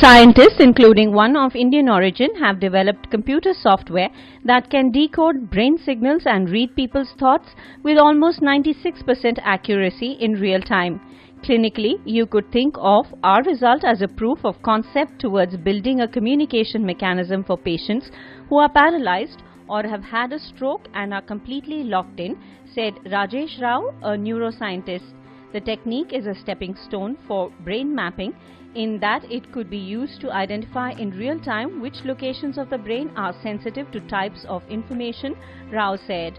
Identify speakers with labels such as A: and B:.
A: Scientists, including one of Indian origin, have developed computer software that can decode brain signals and read people's thoughts with almost 96% accuracy in real time. Clinically, you could think of our result as a proof of concept towards building a communication mechanism for patients who are paralyzed or have had a stroke and are completely locked in, said Rajesh Rao, a neuroscientist. The technique is a stepping stone for brain mapping in that it could be used to identify in real time which locations of the brain are sensitive to types of information, Rao said.